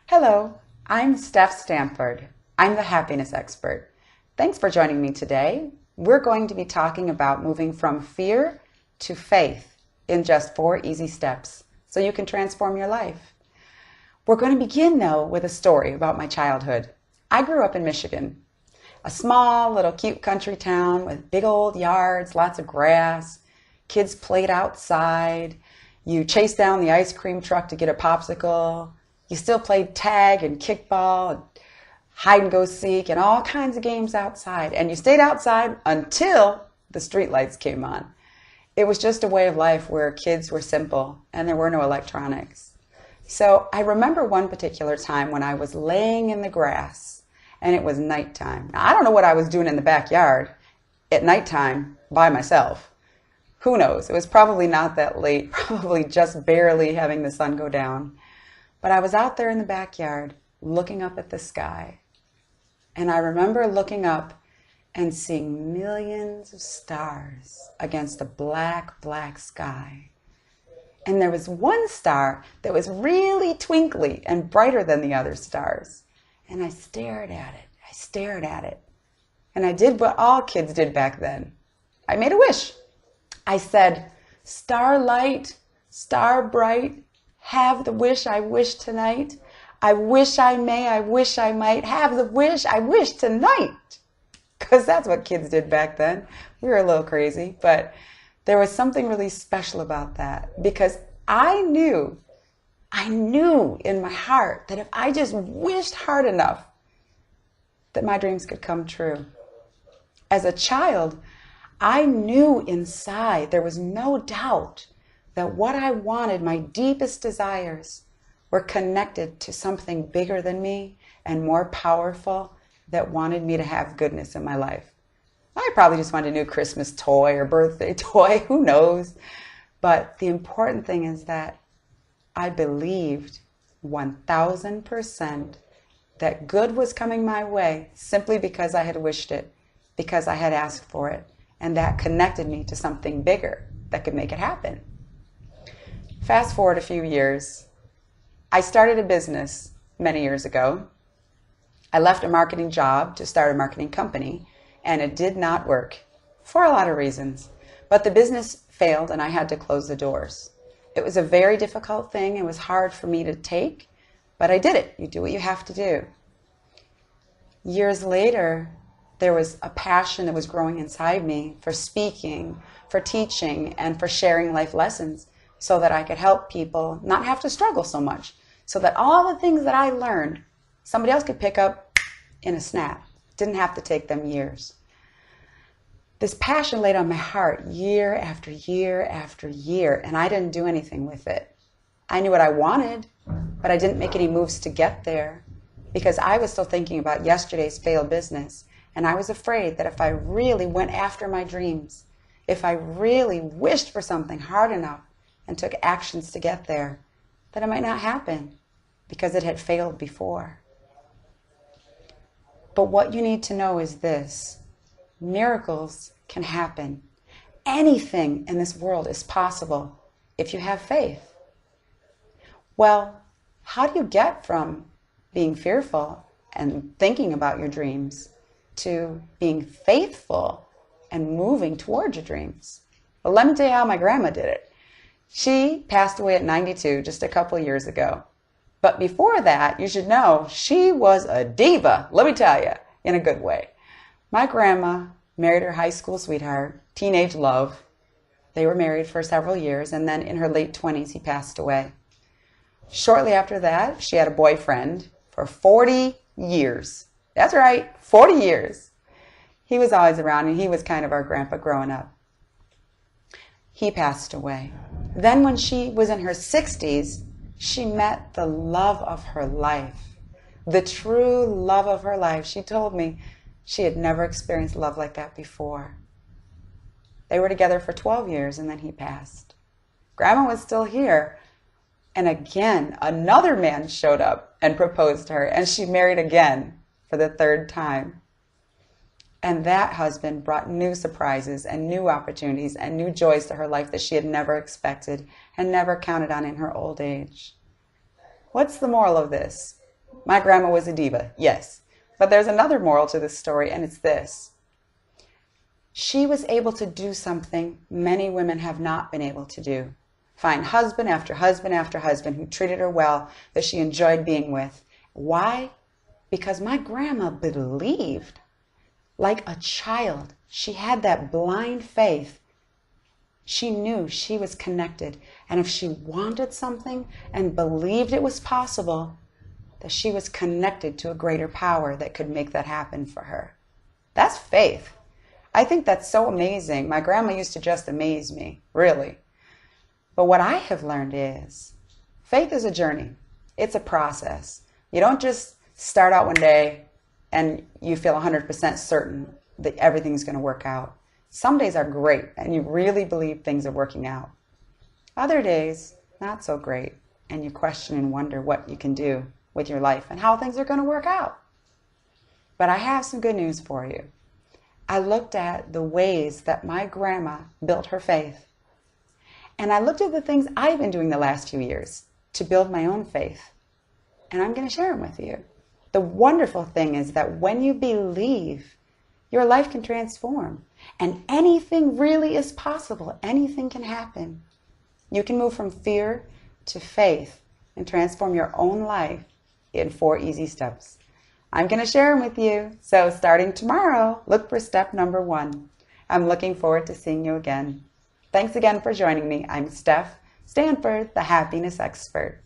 Hello, I'm Steph Stanford. I'm the happiness expert. Thanks for joining me today. We're going to be talking about moving from fear to faith in just 4 easy steps so you can transform your life. We're going to begin, though, with a story about my childhood. I grew up in Michigan, a small little cute country town with big old yards, lots of grass. Kids played outside. You chased down the ice cream truck to get a popsicle. You still played tag and kickball and hide and go seek and all kinds of games outside. And you stayed outside until the streetlights came on. It was just a way of life where kids were simple and there were no electronics. So I remember one particular time when I was laying in the grass and it was nighttime. Now, I don't know what I was doing in the backyard at nighttime by myself. Who knows? It was probably not that late, probably just barely having the sun go down. But I was out there in the backyard looking up at the sky. And I remember looking up and seeing millions of stars against a black, black sky. And there was one star that was really twinkly and brighter than the other stars. And I stared at it. I stared at it. And I did what all kids did back then. I made a wish. I said, "Starlight, star bright, have the wish I wish tonight. I wish I may, I wish I might, have the wish I wish tonight." Because that's what kids did back then. We were a little crazy, but there was something really special about that because I knew in my heart that if I just wished hard enough that my dreams could come true. As a child, I knew inside there was no doubt that what I wanted, my deepest desires, were connected to something bigger than me and more powerful that wanted me to have goodness in my life. I probably just wanted a new Christmas toy or birthday toy, who knows? But the important thing is that I believed 1000% that good was coming my way simply because I had wished it, because I had asked for it, and that connected me to something bigger that could make it happen. Fast forward a few years, I started a business many years ago. I left a marketing job to start a marketing company, and it did not work for a lot of reasons. But the business failed, and I had to close the doors. It was a very difficult thing. It was hard for me to take, but I did it. You do what you have to do. Years later, there was a passion that was growing inside me for speaking, for teaching, and for sharing life lessons so that I could help people not have to struggle so much, so that all the things that I learned, somebody else could pick up in a snap. Didn't have to take them years. This passion laid on my heart year after year after year, and I didn't do anything with it. I knew what I wanted, but I didn't make any moves to get there because I was still thinking about yesterday's failed business, and I was afraid that if I really went after my dreams, if I really wished for something hard enough and took actions to get there, that it might not happen because it had failed before. But what you need to know is this: miracles can happen. Anything in this world is possible if you have faith. Well, how do you get from being fearful and thinking about your dreams to being faithful and moving towards your dreams? Well, let me tell you how my grandma did it. She passed away at 92 just a couple of years ago. But before that, you should know, she was a diva, let me tell you, in a good way. My grandma married her high school sweetheart, teenage love. They were married for several years, and then in her late 20s, he passed away. Shortly after that, she had a boyfriend for 40 years. That's right, 40 years. He was always around, and he was kind of our grandpa growing up. He passed away. Then when she was in her 60s, she met the love of her life, the true love of her life. She told me she had never experienced love like that before. They were together for 12 years, and then he passed. Grandma was still here, and again, another man showed up and proposed to her, and she married again for the 3rd time. And that husband brought new surprises and new opportunities and new joys to her life that she had never expected and never counted on in her old age. What's the moral of this? My grandma was a diva, yes. But there's another moral to this story, and it's this. She was able to do something many women have not been able to do. Find husband after husband after husband who treated her well, that she enjoyed being with. Why? Because my grandma believed like a child. She had that blind faith. She knew she was connected. And if she wanted something and believed it was possible, that she was connected to a greater power that could make that happen for her. That's faith. I think that's so amazing. My grandma used to just amaze me, really. But what I have learned is faith is a journey. It's a process. You don't just start out one day and you feel 100% certain that everything's going to work out. Some days are great and you really believe things are working out. Other days, not so great, and you question and wonder what you can do with your life and how things are going to work out. But I have some good news for you. I looked at the ways that my grandma built her faith. And I looked at the things I've been doing the last few years to build my own faith. And I'm going to share them with you. The wonderful thing is that when you believe, your life can transform. And anything really is possible. Anything can happen. You can move from fear to faith and transform your own life in 4 easy steps. I'm going to share them with you. So starting tomorrow, look for step number 1. I'm looking forward to seeing you again. Thanks again for joining me. I'm Steph Stanford, the Happiness Expert.